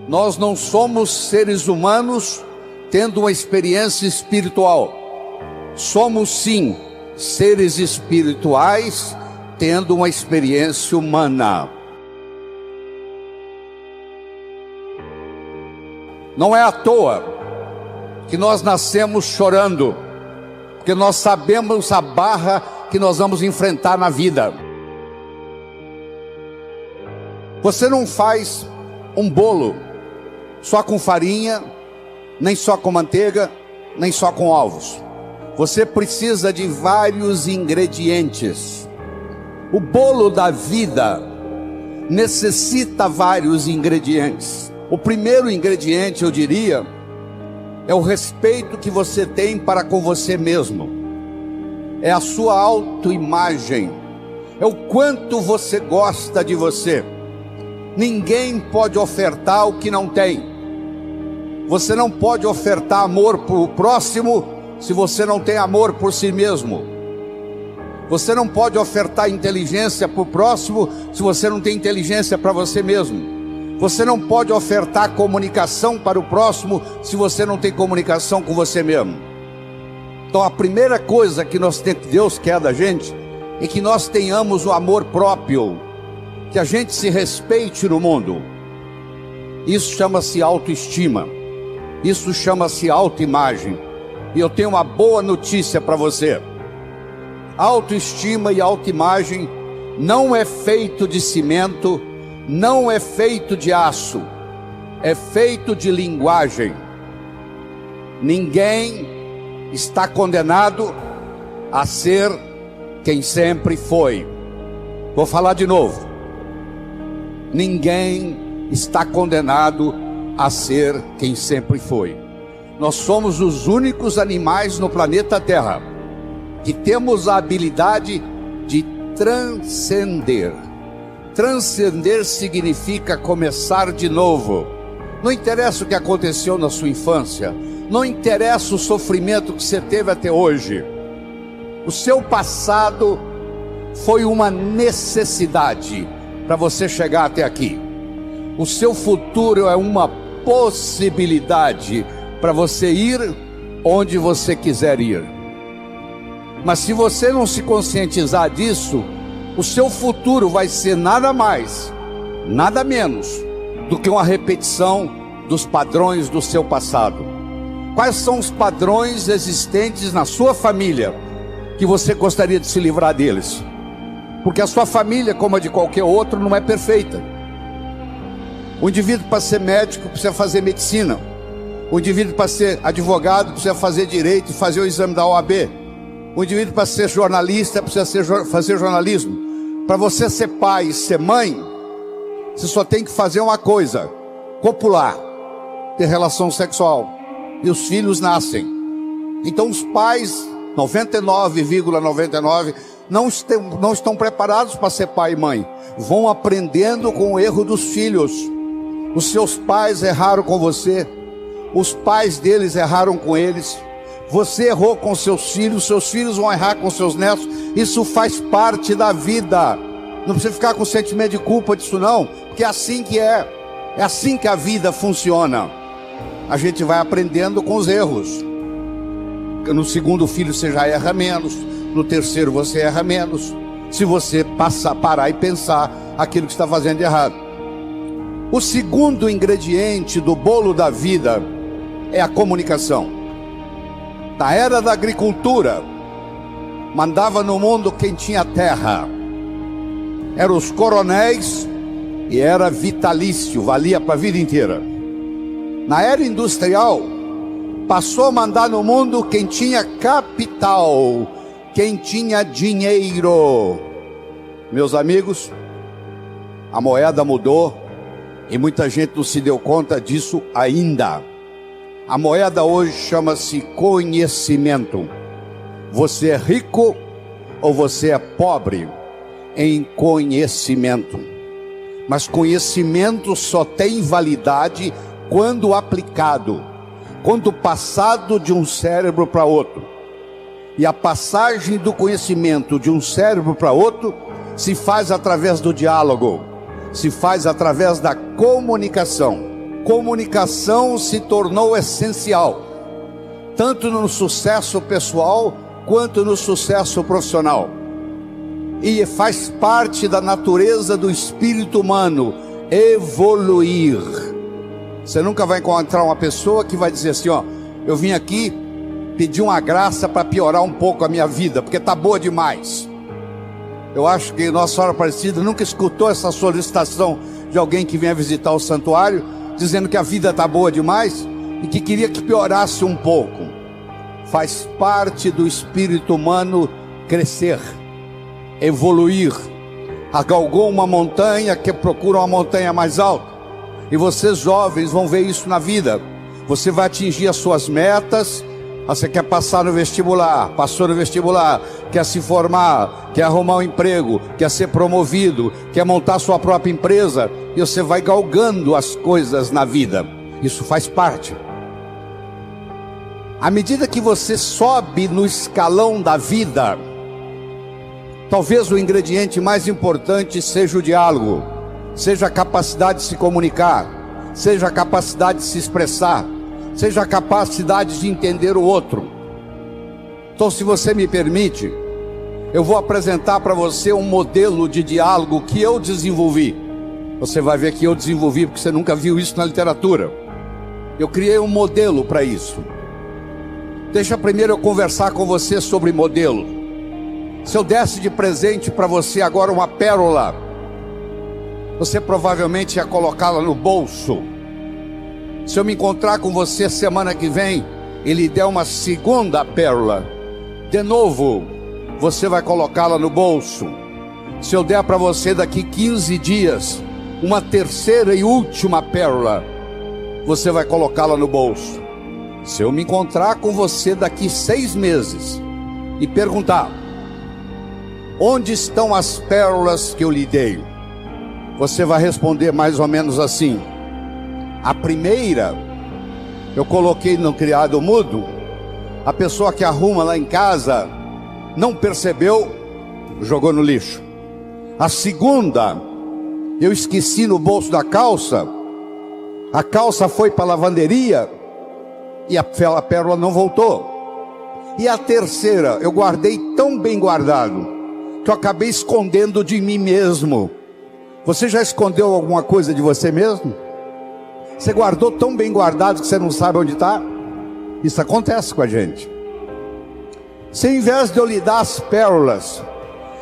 Nós não somos seres humanos tendo uma experiência espiritual. Somos sim seres espirituais tendo uma experiência humana. Não é à toa que nós nascemos chorando, porque nós sabemos a barra que nós vamos enfrentar na vida. Você não faz um bolo só com farinha, nem só com manteiga, nem só com ovos. Você precisa de vários ingredientes. O bolo da vida necessita vários ingredientes. O primeiro ingrediente, eu diria, é o respeito que você tem para com você mesmo. É a sua autoimagem. É o quanto você gosta de você. Ninguém pode ofertar o que não tem. Você não pode ofertar amor para o próximo se você não tem amor por si mesmo. Você não pode ofertar inteligência para o próximo se você não tem inteligência para você mesmo. Você não pode ofertar comunicação para o próximo se você não tem comunicação com você mesmo. Então a primeira coisa que Deus quer da gente é que nós tenhamos o amor próprio, que a gente se respeite no mundo. Isso chama-se autoestima, isso chama-se autoimagem. E eu tenho uma boa notícia para você: autoestima e autoimagem não é feito de cimento, não é feito de aço, é feito de linguagem. Ninguém está condenado a ser quem sempre foi. Vou falar de novo. Ninguém está condenado a ser quem sempre foi. Nós somos os únicos animais no planeta Terra que temos a habilidade de transcender. Transcender significa começar de novo. Não interessa o que aconteceu na sua infância, não interessa o sofrimento que você teve até hoje. O seu passado foi uma necessidade para você chegar até aqui. O seu futuro é uma possibilidade para você ir onde você quiser ir. Mas se você não se conscientizar disso, o seu futuro vai ser nada mais, nada menos do que uma repetição dos padrões do seu passado. Quais são os padrões existentes na sua família que você gostaria de se livrar deles? Porque a sua família, como a de qualquer outro, não é perfeita. O indivíduo, para ser médico, precisa fazer medicina. O indivíduo, para ser advogado, precisa fazer direito e fazer o exame da OAB. O indivíduo, para ser jornalista, precisa fazer jornalismo. Para você ser pai e ser mãe, você só tem que fazer uma coisa: copular, ter relação sexual, e os filhos nascem. Então os pais, 99,99, não estão preparados para ser pai e mãe. Vão aprendendo com o erro dos filhos. Os seus pais erraram com você, os pais deles erraram com eles, você errou com seus filhos vão errar com seus netos. Isso faz parte da vida. Não precisa ficar com sentimento de culpa disso não, porque é assim que é assim que a vida funciona. A gente vai aprendendo com os erros. No segundo filho você já erra menos, no terceiro você erra menos, se você parar e pensar aquilo que está fazendo de errado. O segundo ingrediente do bolo da vida é a comunicação. Na era da agricultura, mandava no mundo quem tinha terra. Eram os coronéis e era vitalício, valia para a vida inteira. Na era industrial, passou a mandar no mundo quem tinha capital, quem tinha dinheiro. Meus amigos, a moeda mudou e muita gente não se deu conta disso ainda. A moeda hoje chama-se conhecimento. Você é rico ou você é pobre em conhecimento. Mas conhecimento só tem validade quando aplicado, quando passado de um cérebro para outro. E a passagem do conhecimento de um cérebro para outro se faz através do diálogo, se faz através da comunicação. comunicação se tornou essencial, tanto no sucesso pessoal quanto no sucesso profissional. E faz parte da natureza do espírito humano evoluir. Você nunca vai encontrar uma pessoa que vai dizer assim, ó, eu vim aqui pedir uma graça para piorar um pouco a minha vida, porque está boa demais. Eu acho que Nossa Senhora Aparecida nunca escutou essa solicitação de alguém que venha visitar o santuário, dizendo que a vida está boa demais e que queria que piorasse um pouco. Faz parte do espírito humano crescer, evoluir. Galgou uma montanha, que procura uma montanha mais alta. E vocês jovens vão ver isso na vida. Você vai atingir as suas metas. Você quer passar no vestibular, passou no vestibular, quer se formar, quer arrumar um emprego, quer ser promovido, quer montar sua própria empresa, e você vai galgando as coisas na vida. Isso faz parte. À medida que você sobe no escalão da vida, talvez o ingrediente mais importante seja o diálogo, seja a capacidade de se comunicar, seja a capacidade de se expressar, seja a capacidade de entender o outro. Então, se você me permite, eu vou apresentar para você um modelo de diálogo que eu desenvolvi. Você vai ver que eu desenvolvi, porque você nunca viu isso na literatura. Eu criei um modelo para isso. Deixa primeiro eu conversar com você sobre modelo. Se eu desse de presente para você agora uma pérola, você provavelmente ia colocá-la no bolso. Se eu me encontrar com você semana que vem e lhe der uma segunda pérola, de novo, você vai colocá-la no bolso. Se eu der para você daqui 15 dias uma terceira e última pérola, você vai colocá-la no bolso. Se eu me encontrar com você daqui 6 meses e perguntar: onde estão as pérolas que eu lhe dei? Você vai responder mais ou menos assim: a primeira eu coloquei no criado mudo, a pessoa que arruma lá em casa não percebeu, jogou no lixo. A segunda eu esqueci no bolso da calça, a calça foi para a lavanderia e a pérola não voltou. E a terceira eu guardei tão bem guardado que eu acabei escondendo de mim mesmo. Você já escondeu alguma coisa de você mesmo? Você guardou tão bem guardado que você não sabe onde está? Isso acontece com a gente. Se ao invés de eu lhe dar as pérolas,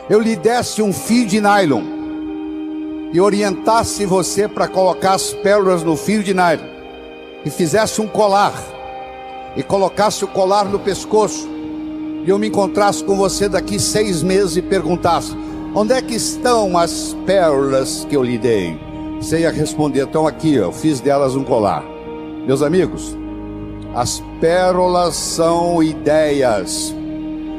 eu lhe desse um fio de nylon e orientasse você para colocar as pérolas no fio de nylon e fizesse um colar e colocasse o colar no pescoço, e eu me encontrasse com você daqui 6 meses e perguntasse: onde é que estão as pérolas que eu lhe dei? Você ia responder: estão aqui, eu fiz delas um colar. Meus amigos, as pérolas são ideias.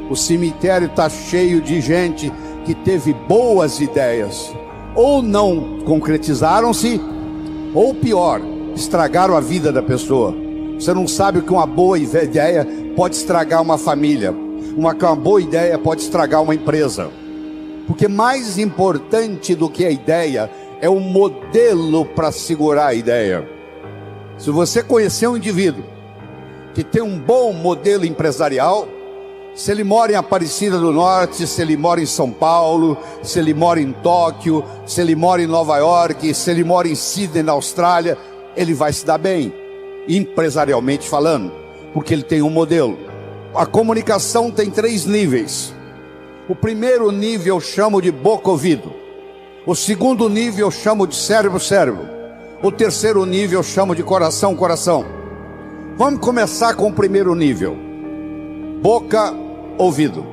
O cemitério está cheio de gente que teve boas ideias, ou não concretizaram-se, ou pior, estragaram a vida da pessoa. Você não sabe o que uma boa ideia pode estragar uma família, uma boa ideia pode estragar uma empresa. Porque mais importante do que a ideia é o modelo para segurar a ideia. Se você conhecer um indivíduo que tem um bom modelo empresarial, se ele mora em Aparecida do Norte, se ele mora em São Paulo, se ele mora em Tóquio, se ele mora em Nova York, se ele mora em Sydney, na Austrália, ele vai se dar bem, empresarialmente falando, porque ele tem um modelo. A comunicação tem 3 níveis. O primeiro nível eu chamo de boca-ouvido. O segundo nível eu chamo de cérebro-cérebro. O terceiro nível eu chamo de coração-coração. Vamos começar com o primeiro nível. Boca-ouvido.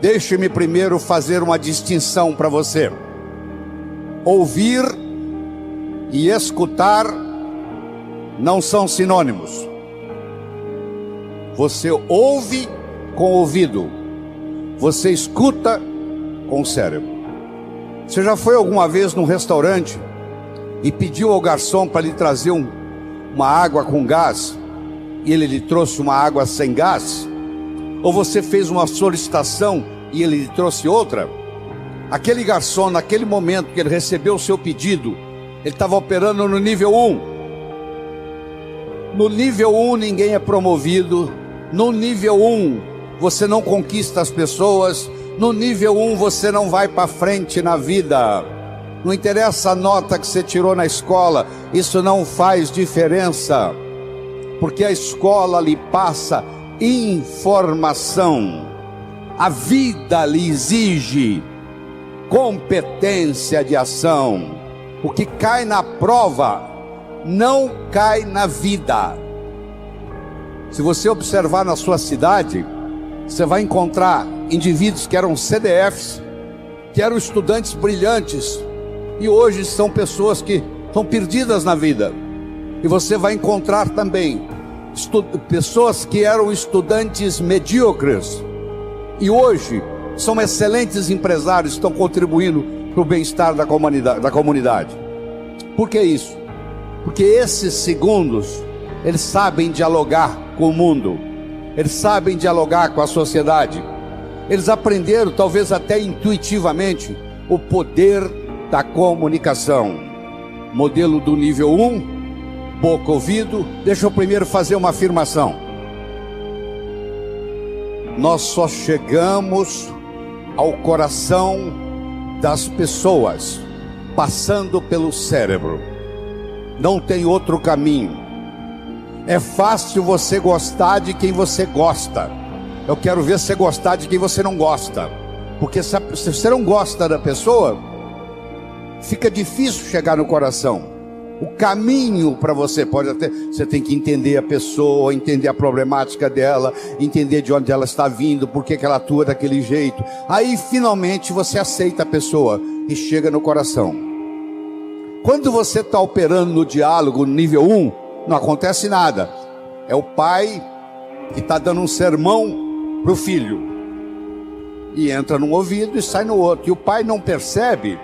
Deixe-me primeiro fazer uma distinção para você. Ouvir e escutar não são sinônimos. Você ouve com o ouvido, você escuta com o cérebro. Você já foi alguma vez num restaurante e pediu ao garçom para lhe trazer uma água com gás, e ele lhe trouxe uma água sem gás? Ou você fez uma solicitação e ele lhe trouxe outra? Aquele garçom, naquele momento que ele recebeu o seu pedido, Ele estava operando no nível 1. No nível 1 ninguém é promovido. No nível 1 você não conquista as pessoas. No nível 1 você não vai para frente na vida. Não interessa a nota que você tirou na escola, isso não faz diferença, porque a escola lhe passa informação. A vida lhe exige competência de ação. O que cai na prova não cai na vida. Se você observar na sua cidade, você vai encontrar indivíduos que eram CDFs, que eram estudantes brilhantes, e hoje são pessoas que estão perdidas na vida. E você vai encontrar também pessoas que eram estudantes medíocres, e hoje são excelentes empresários, estão contribuindo para o bem-estar da comunidade. Por que isso? Porque esses segundos, eles sabem dialogar com o mundo, eles sabem dialogar com a sociedade, eles aprenderam, talvez até intuitivamente, o poder da comunicação. Modelo do nível 1, boca ouvido. Deixa eu primeiro fazer uma afirmação. Nós só chegamos ao coração das pessoas passando pelo cérebro. Não tem outro caminho. É fácil você gostar de quem você gosta. Eu quero ver você gostar de quem você não gosta, porque se você não gosta da pessoa, fica difícil chegar no coração. O caminho para você você tem que entender a pessoa, entender a problemática dela, entender de onde ela está vindo, por que ela atua daquele jeito. Aí finalmente você aceita a pessoa e chega no coração. Quando você está operando no diálogo no nível 1, não acontece nada. É o pai que está dando um sermão para o filho, e entra num ouvido e sai no outro, e o pai não percebe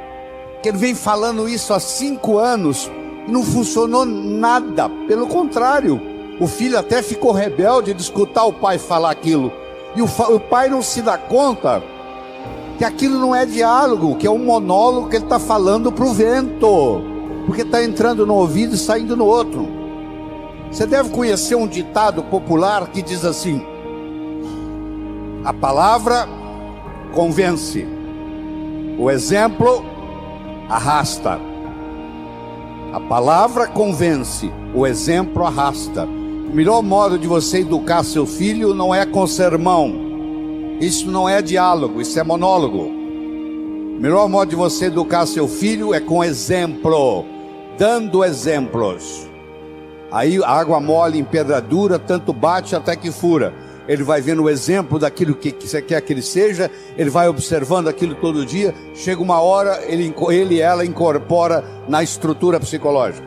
que ele vem falando isso há 5 anos e não funcionou nada. Pelo contrário, o filho até ficou rebelde de escutar o pai falar aquilo, e o pai não se dá conta que aquilo não é diálogo, que é um monólogo que ele está falando para o vento, porque está entrando no ouvido e saindo no outro. Você deve conhecer um ditado popular que diz assim: a palavra convence, o exemplo arrasta. A palavra convence, o exemplo arrasta. O melhor modo de você educar seu filho não é com sermão. Isso não é diálogo, isso é monólogo. O melhor modo de você educar seu filho é com exemplo, dando exemplos. Aí a água mole em pedra dura, tanto bate até que fura. Ele vai vendo o exemplo daquilo que você quer que ele seja, ele vai observando aquilo todo dia, chega uma hora, ele e ela incorpora na estrutura psicológica.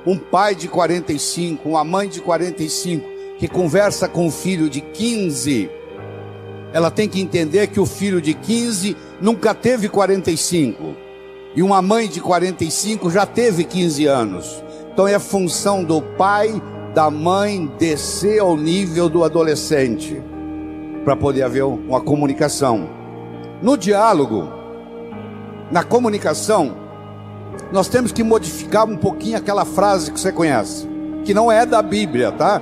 Um pai de 45, uma mãe de 45, que conversa com um filho de 15, ela tem que entender que o filho de 15 nunca teve 45, e uma mãe de 45 já teve 15 anos. Então é função do pai, da mãe, descer ao nível do adolescente, para poder haver uma comunicação. No diálogo, na comunicação, nós temos que modificar um pouquinho aquela frase que você conhece, que não é da Bíblia, tá?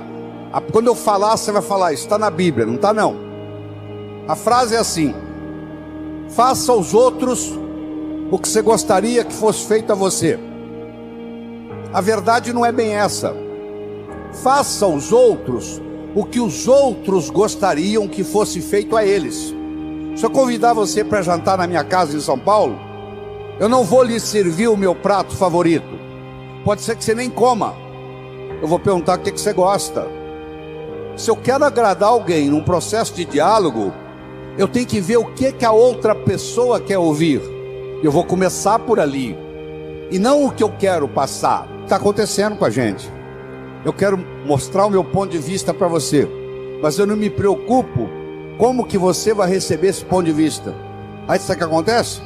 Quando eu falar, você vai falar, está na Bíblia, não está não. A frase é assim: faça aos outros o que você gostaria que fosse feito a você. A verdade não é bem essa. Faça aos outros o que os outros gostariam que fosse feito a eles. Se eu convidar você para jantar na minha casa em São Paulo, eu não vou lhe servir o meu prato favorito. Pode ser que você nem coma. Eu vou perguntar o que você gosta. Se eu quero agradar alguém num processo de diálogo, eu tenho que ver o que a outra pessoa quer ouvir. Eu vou começar por ali, e não o que eu quero passar. Está acontecendo com a gente. Eu quero mostrar o meu ponto de vista para você, mas eu não me preocupo como que você vai receber esse ponto de vista. Aí sabe o que acontece?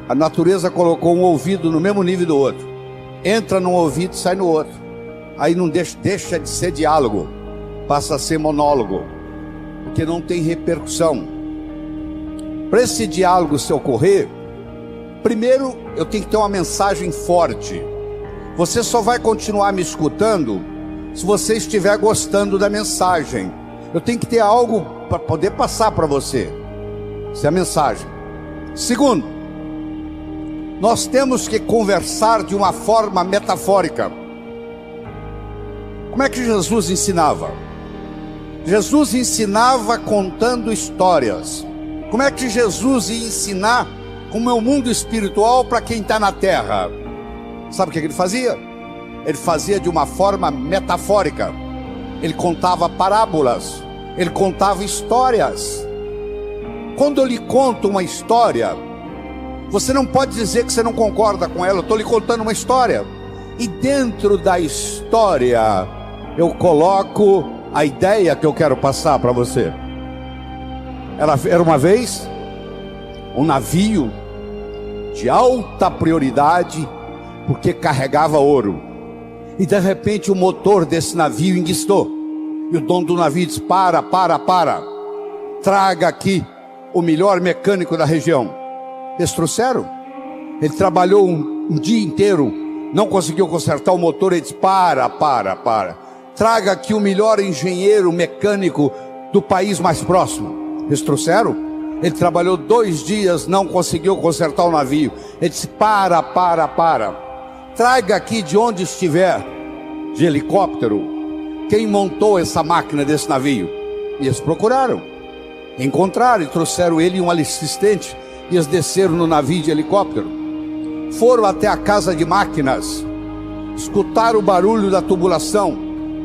A natureza colocou um ouvido no mesmo nível do outro. Entra num ouvido e sai no outro. Aí não deixa de ser diálogo, passa a ser monólogo, porque não tem repercussão. Para esse diálogo se ocorrer, Primeiro, eu tenho que ter uma mensagem forte. Você só vai continuar me escutando se você estiver gostando da mensagem. Eu tenho que ter algo para poder passar para você. Essa é a mensagem. Segundo, nós temos que conversar de uma forma metafórica. Como é que Jesus ensinava? Jesus ensinava contando histórias. Como é que Jesus ia ensinar como é o mundo espiritual para quem está na terra? Sabe o que ele fazia? Ele fazia de uma forma metafórica. Ele contava parábolas, ele contava histórias. Quando eu lhe conto uma história, você não pode dizer que você não concorda com ela. Eu estou lhe contando uma história, e dentro da história eu coloco a ideia que eu quero passar para você. Era uma vez um navio de alta prioridade, porque carregava ouro, e de repente o motor desse navio enguiçou, e o dono do navio disse: para, traga aqui o melhor mecânico da região. Eles trouxeram. Ele trabalhou um dia inteiro, não conseguiu consertar o motor. Ele disse: para, traga aqui o melhor engenheiro mecânico do país mais próximo. Eles trouxeram. Ele trabalhou 2 dias, não conseguiu consertar o navio. Ele disse: para, traga aqui de onde estiver, de helicóptero, quem montou essa máquina desse navio. E eles procuraram, encontraram e trouxeram ele e um assistente. E eles desceram no navio de helicóptero, foram até a casa de máquinas, escutaram o barulho da tubulação,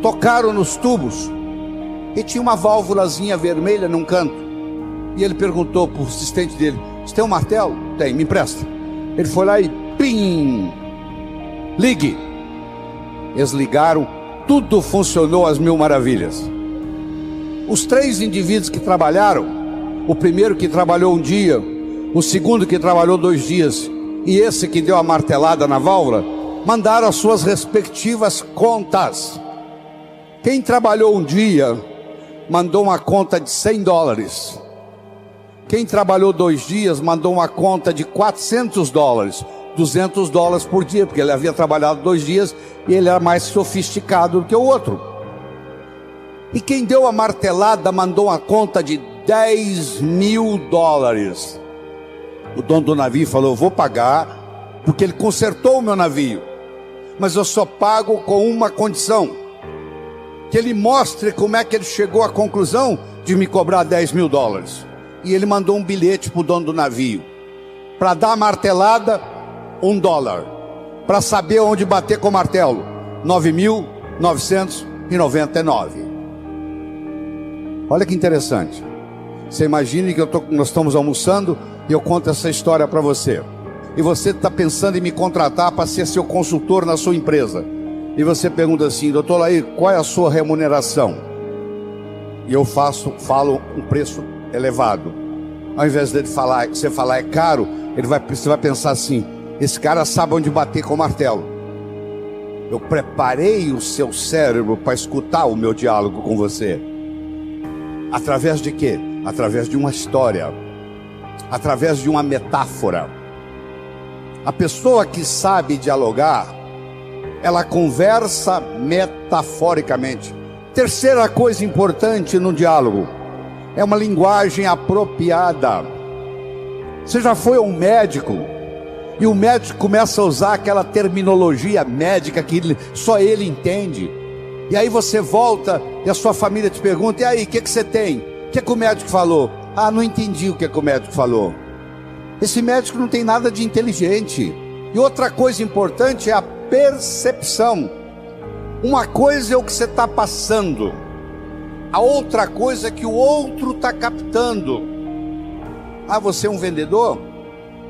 tocaram nos tubos, e tinha uma válvulazinha vermelha num canto. E ele perguntou para o assistente dele: você tem um martelo? Tem, me empresta. Ele foi lá e pim, ligue. Eles ligaram, tudo funcionou às mil maravilhas. Os 3 indivíduos que trabalharam, o primeiro que trabalhou um dia, o segundo que trabalhou 2 dias, e esse que deu a martelada na válvula, mandaram as suas respectivas contas. Quem trabalhou um dia mandou uma conta de $100. Quem trabalhou 2 dias mandou uma conta de $400, $200 por dia, porque ele havia trabalhado 2 dias e ele era mais sofisticado do que o outro. E quem deu a martelada mandou uma conta de $10.000. O dono do navio falou: eu vou pagar, porque ele consertou o meu navio, mas eu só pago com uma condição: que ele mostre como é que ele chegou à conclusão de me cobrar $10.000. E ele mandou um bilhete para o dono do navio: para dar a martelada, $1, para saber onde bater com o martelo, 9.999. Olha que interessante. Você imagine que nós estamos almoçando e eu conto essa história para você, e você está pensando em me contratar para ser seu consultor na sua empresa, e você pergunta assim: doutor Laí, qual é a sua remuneração? E eu falo um preço elevado. Ao invés de você falar é caro, você vai pensar assim: esse cara sabe onde bater com o martelo. Eu preparei o seu cérebro para escutar o meu diálogo com você. Através de quê? Através de uma história, através de uma metáfora. A pessoa que sabe dialogar, ela conversa metaforicamente. Terceira coisa importante no diálogo é uma linguagem apropriada. Você já foi a um médico e o médico começa a usar aquela terminologia médica que só ele entende, e aí você volta e a sua família te pergunta: e aí, o que você tem? O que o médico falou? Ah, não entendi o que o médico falou. Esse médico não tem nada de inteligente. E outra coisa importante é a percepção. Uma coisa é o que você está passando, a outra coisa é que o outro está captando. Ah, você é um vendedor?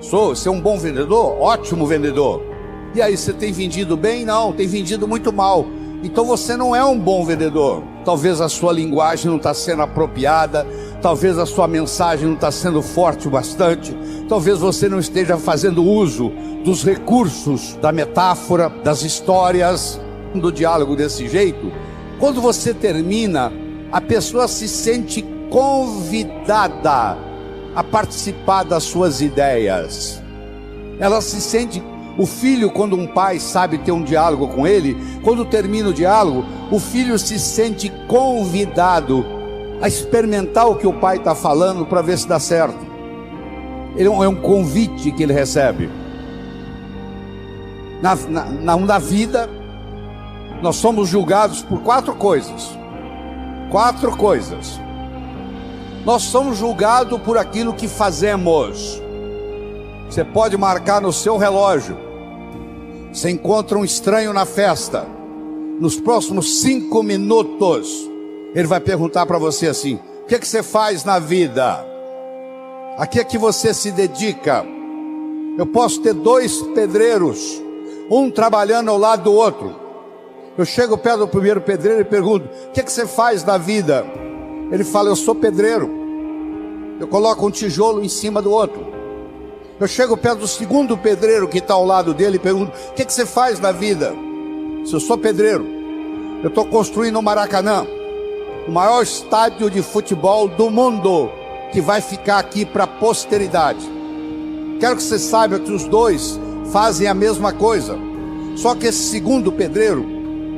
Sou. Você é um bom vendedor? Ótimo vendedor. E aí, você tem vendido bem? Não, tem vendido muito mal. Então você não é um bom vendedor. Talvez a sua linguagem não está sendo apropriada, talvez a sua mensagem não está sendo forte o bastante, talvez você não esteja fazendo uso dos recursos, da metáfora, das histórias, do diálogo desse jeito. Quando você termina, a pessoa se sente convidada a participar das suas ideias. Ela se sente, o filho, quando um pai sabe ter um diálogo com ele, quando termina o diálogo, o filho se sente convidado a experimentar o que o pai está falando para ver se dá certo. É um convite que ele recebe. Na vida, nós somos julgados por 4 coisas. 4 coisas. Nós somos julgados por aquilo que fazemos. Você pode marcar no seu relógio. Você encontra um estranho na festa. Nos próximos 5 minutos, ele vai perguntar para você assim: o que você faz na vida? A que é que você se dedica? Eu posso ter 2 pedreiros, um trabalhando ao lado do outro. Eu chego perto do primeiro pedreiro e pergunto: o que é que você faz na vida? Ele fala: eu sou pedreiro. Eu coloco um tijolo em cima do outro. Eu chego perto do segundo pedreiro que está ao lado dele e pergunto: o que é que você faz na vida? Se eu sou pedreiro, eu estou construindo o Maracanã, o maior estádio de futebol do mundo, que vai ficar aqui para a posteridade. Quero que você saiba que os 2 fazem a mesma coisa. Só que esse segundo pedreiro,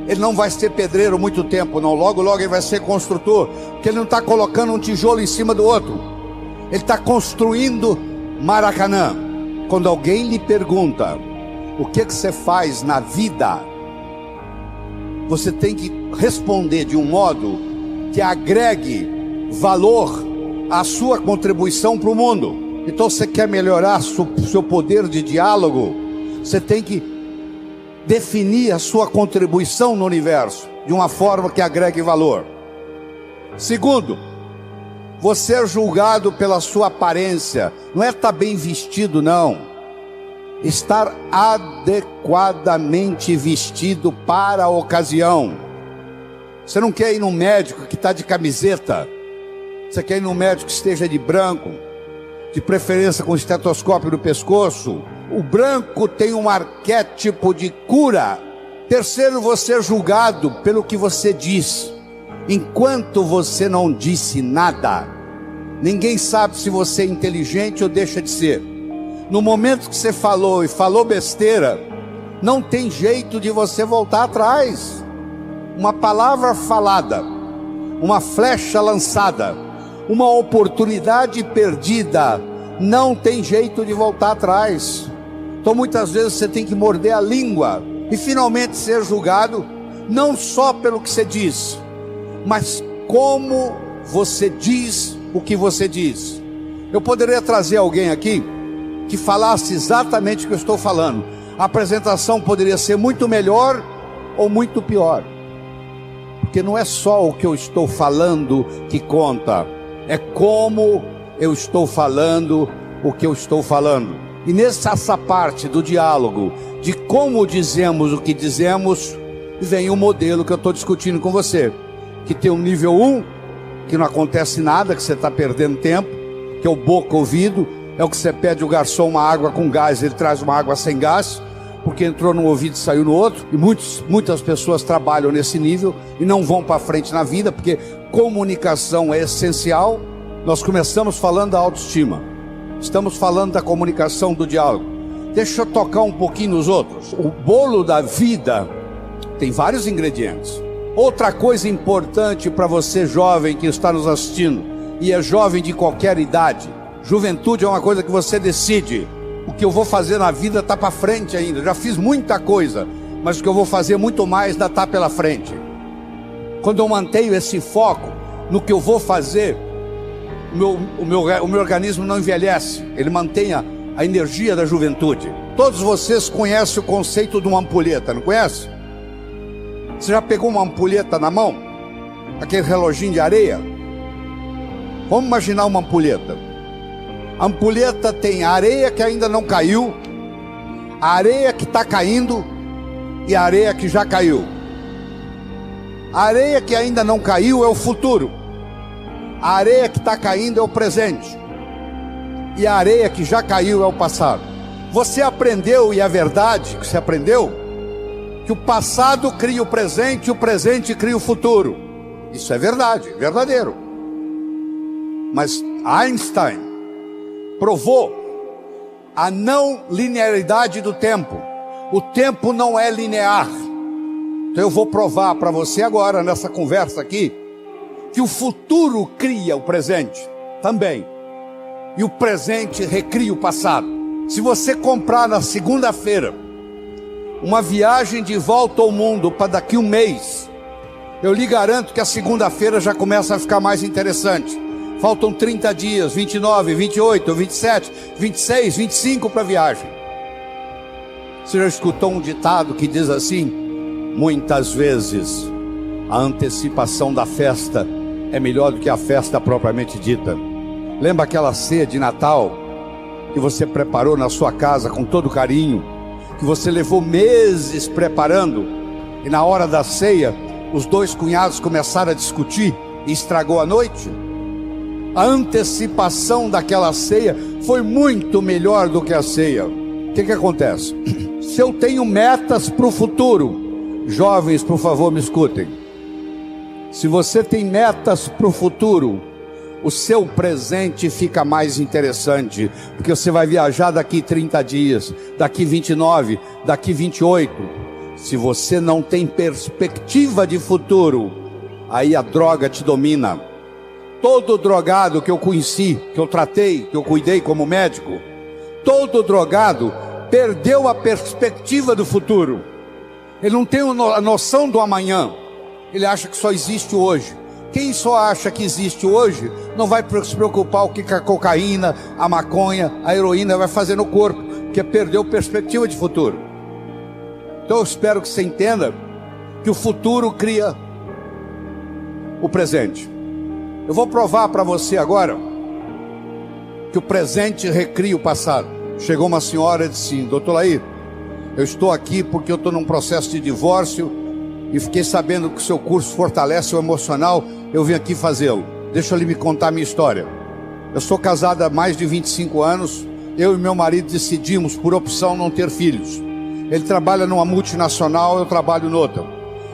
ele não vai ser pedreiro muito tempo, não. Logo, logo ele vai ser construtor, porque ele não está colocando um tijolo em cima do outro. Ele está construindo Maracanã. Quando alguém lhe pergunta: o que você faz na vida? Você tem que responder de um modo que agregue valor à sua contribuição para o mundo. Então, você quer melhorar seu poder de diálogo, você tem que definir a sua contribuição no universo de uma forma que agregue valor. Segundo, você é julgado pela sua aparência. Não é estar bem vestido, não. Estar adequadamente vestido para a ocasião. Você não quer ir num médico que está de camiseta. Você quer ir num médico que esteja de branco, de preferência com estetoscópio no pescoço. O branco tem um arquétipo de cura. Terceiro, você é julgado pelo que você diz. Enquanto você não disse nada, ninguém sabe se você é inteligente ou deixa de ser. No momento que você falou e falou besteira, não tem jeito de você voltar atrás. Uma palavra falada, uma flecha lançada, uma oportunidade perdida, não tem jeito de voltar atrás. Então muitas vezes você tem que morder a língua e finalmente ser julgado, não só pelo que você diz, mas como você diz o que você diz. Eu poderia trazer alguém aqui que falasse exatamente o que eu estou falando. A apresentação poderia ser muito melhor ou muito pior, porque não é só o que eu estou falando que conta, é como eu estou falando o que eu estou falando. E nessa parte do diálogo, de como dizemos o que dizemos, vem o modelo que eu estou discutindo com você, que tem um nível 1, que não acontece nada, que você está perdendo tempo, que é o boca-ouvido. É o que você pede o garçom uma água com gás, ele traz uma água sem gás, porque entrou num ouvido e saiu no outro. E muitas pessoas trabalham nesse nível e não vão para frente na vida, porque comunicação é essencial. Nós começamos falando da autoestima, estamos falando da comunicação, do diálogo. Deixa eu tocar um pouquinho nos outros. O bolo da vida tem vários ingredientes. Outra coisa importante para você jovem que está nos assistindo, e é jovem de qualquer idade: juventude é uma coisa que você decide. O que eu vou fazer na vida está para frente ainda. Já fiz muita coisa, mas o que eu vou fazer muito mais ainda está pela frente. Quando eu mantenho esse foco no que eu vou fazer, o meu organismo não envelhece. Ele mantém a energia da juventude. Todos vocês conhecem o conceito de uma ampulheta, não conhece? Você já pegou uma ampulheta na mão? Aquele reloginho de areia? Vamos imaginar uma ampulheta. A ampulheta tem a areia que ainda não caiu, a areia que está caindo e a areia que já caiu. A areia que ainda não caiu é o futuro. A areia que está caindo é o presente. E a areia que já caiu é o passado. Você aprendeu, e é verdade que você aprendeu, que o passado cria o presente cria o futuro. Isso é verdade, verdadeiro. Mas Einstein provou a não linearidade do tempo. O tempo não é linear. Então eu vou provar para você agora, nessa conversa aqui, que o futuro cria o presente também. E o presente recria o passado. Se você comprar na segunda-feira uma viagem de volta ao mundo para daqui um mês, eu lhe garanto que a segunda-feira já começa a ficar mais interessante. Faltam 30 dias, 29, 28, 27, 26, 25 para a viagem. Você já escutou um ditado que diz assim: muitas vezes a antecipação da festa é melhor do que a festa propriamente dita. Lembra aquela ceia de Natal que você preparou na sua casa com todo carinho, que você levou meses preparando, e na hora da ceia os dois cunhados começaram a discutir e estragou a noite? A antecipação daquela ceia foi muito melhor do que a ceia. O que acontece? Se eu tenho metas para o futuro, jovens, por favor, me escutem. Se você tem metas para o futuro, o seu presente fica mais interessante, porque você vai viajar daqui 30 dias, daqui 29, daqui 28. Se você não tem perspectiva de futuro, aí a droga te domina. Todo drogado que eu conheci, que eu tratei, que eu cuidei como médico, todo drogado perdeu a perspectiva do futuro. Ele não tem a noção do amanhã. Ele acha que só existe hoje. Quem só acha que existe hoje não vai se preocupar o que a cocaína, a maconha, a heroína vai fazer no corpo, porque perdeu perspectiva de futuro. Então eu espero que você entenda que o futuro cria o presente. Eu vou provar para você agora que o presente recria o passado. Chegou uma senhora e disse: doutor Laí, eu estou aqui porque eu estou num processo de divórcio e fiquei sabendo que o seu curso fortalece o emocional, eu vim aqui fazê-lo. Deixa eu lhe me contar a minha história. Eu sou casado há mais de 25 anos, eu e meu marido decidimos por opção não ter filhos. Ele trabalha numa multinacional, eu trabalho noutra.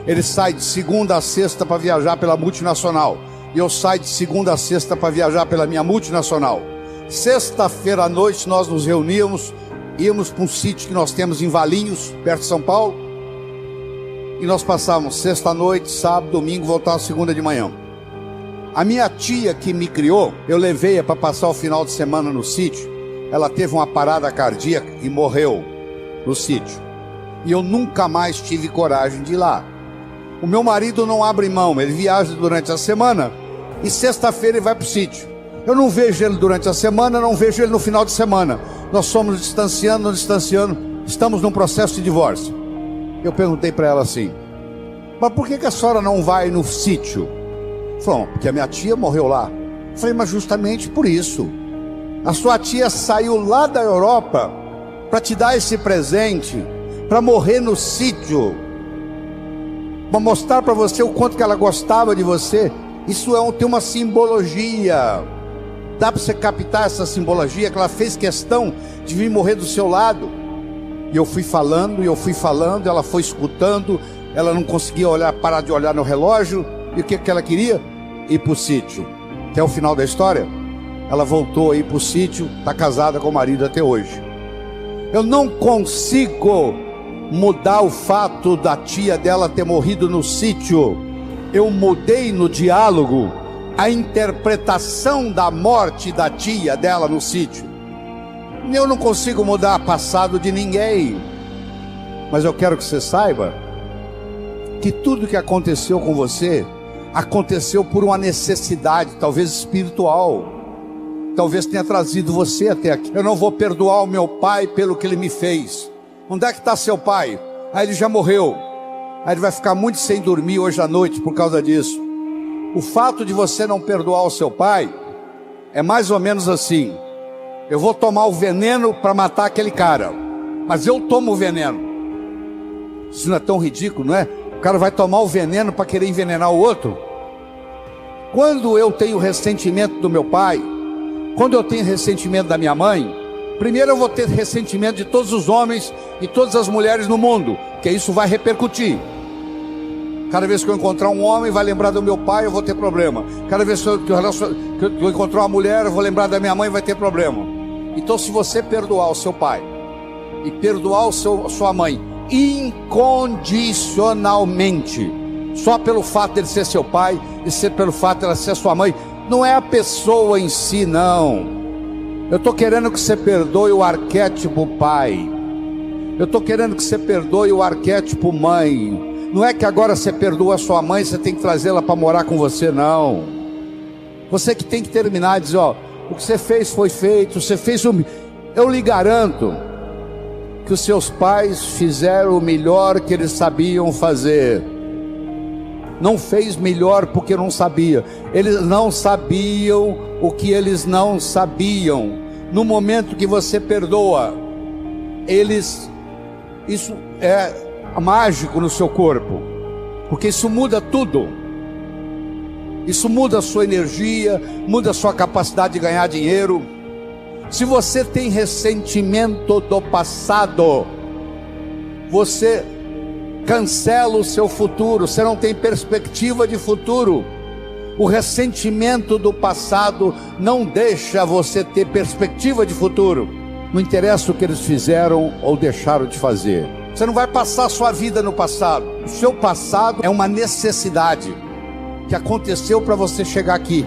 Ele sai de segunda a sexta para viajar pela multinacional, e eu saio de segunda a sexta para viajar pela minha multinacional. Sexta-feira à noite nós nos reuníamos, íamos para um sítio que nós temos em Valinhos, perto de São Paulo, e nós passávamos sexta-noite, sábado, domingo, voltávamos segunda de manhã. A minha tia que me criou, eu levei-a para passar o final de semana no sítio. Ela teve uma parada cardíaca e morreu no sítio, e eu nunca mais tive coragem de ir lá. O meu marido não abre mão, ele viaja durante a semana e sexta-feira ele vai para o sítio. Eu não vejo ele durante a semana, não vejo ele no final de semana. Nós somos distanciando, estamos num processo de divórcio. Eu perguntei para ela assim: mas por que a senhora não vai no sítio? Falou: porque a minha tia morreu lá. Eu falei: mas justamente por isso. A sua tia saiu lá da Europa para te dar esse presente, para morrer no sítio, para mostrar para você o quanto que ela gostava de você. Isso tem uma simbologia. Dá para você captar essa simbologia, que ela fez questão de vir morrer do seu lado. E eu fui falando, ela foi escutando, ela não conseguia parar de olhar no relógio. E o que ela queria? Ir para o sítio. Até o final da história, ela voltou a ir para o sítio, está casada com o marido até hoje. Eu não consigo mudar o fato da tia dela ter morrido no sítio. Eu mudei no diálogo a interpretação da morte da tia dela no sítio. Eu não consigo mudar o passado de ninguém, mas eu quero que você saiba que tudo que aconteceu com você aconteceu por uma necessidade, talvez espiritual, talvez tenha trazido você até aqui. Eu não vou perdoar o meu pai pelo que ele me fez. Onde é que está seu pai? Ele já morreu. Ele vai ficar muito sem dormir hoje à noite por causa disso. O fato de você não perdoar o seu pai é mais ou menos assim: eu vou tomar o veneno para matar aquele cara, mas eu tomo o veneno. Isso não é tão ridículo, não é? O cara vai tomar o veneno para querer envenenar o outro. Quando eu tenho ressentimento do meu pai, quando eu tenho ressentimento da minha mãe, primeiro eu vou ter ressentimento de todos os homens e todas as mulheres no mundo, porque isso vai repercutir. Cada vez que eu encontrar um homem, vai lembrar do meu pai, eu vou ter problema. Cada vez que eu encontrar uma mulher, eu vou lembrar da minha mãe, vai ter problema. Então, se você perdoar o seu pai e perdoar sua mãe incondicionalmente, só pelo fato dele ser seu pai e pelo fato dela ser sua mãe, não é a pessoa em si, não. Eu estou querendo que você perdoe o arquétipo pai. Eu estou querendo que você perdoe o arquétipo mãe. Não é que agora você perdoa a sua mãe, você tem que trazê-la para morar com você, não. Você que tem que terminar e dizer, ó, o que você fez foi feito, você fez o... Eu lhe garanto que os seus pais fizeram o melhor que eles sabiam fazer. Não fez melhor porque não sabia. Eles não sabiam o que eles não sabiam. No momento que você perdoa, isso é mágico no seu corpo, porque isso muda tudo. Isso muda a sua energia, muda a sua capacidade de ganhar dinheiro. Se você tem ressentimento do passado, você cancela o seu futuro, você não tem perspectiva de futuro. O ressentimento do passado não deixa você ter perspectiva de futuro. Não interessa o que eles fizeram ou deixaram de fazer. Você não vai passar a sua vida no passado. O seu passado é uma necessidade que aconteceu para você chegar aqui.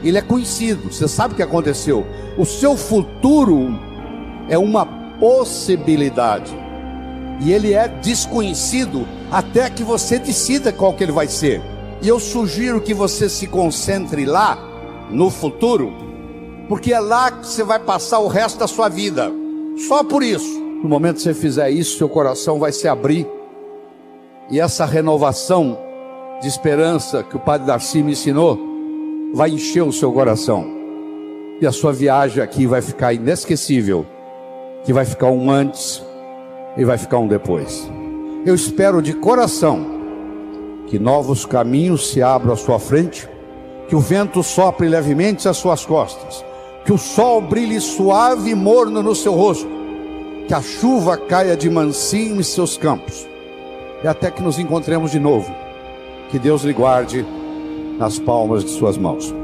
Ele é conhecido, você sabe o que aconteceu. O seu futuro é uma possibilidade, e ele é desconhecido até que você decida qual que ele vai ser. E eu sugiro que você se concentre lá, no futuro, porque é lá que você vai passar o resto da sua vida. Só por isso. No momento que você fizer isso, seu coração vai se abrir, e essa renovação de esperança que o Padre Darcy me ensinou vai encher o seu coração, e a sua viagem aqui vai ficar inesquecível, que vai ficar um antes e vai ficar um depois. Eu espero de coração que novos caminhos se abram à sua frente, que o vento sopre levemente às suas costas, que o sol brilhe suave e morno no seu rosto, que a chuva caia de mansinho em seus campos, e até que nos encontremos de novo. Que Deus lhe guarde nas palmas de suas mãos.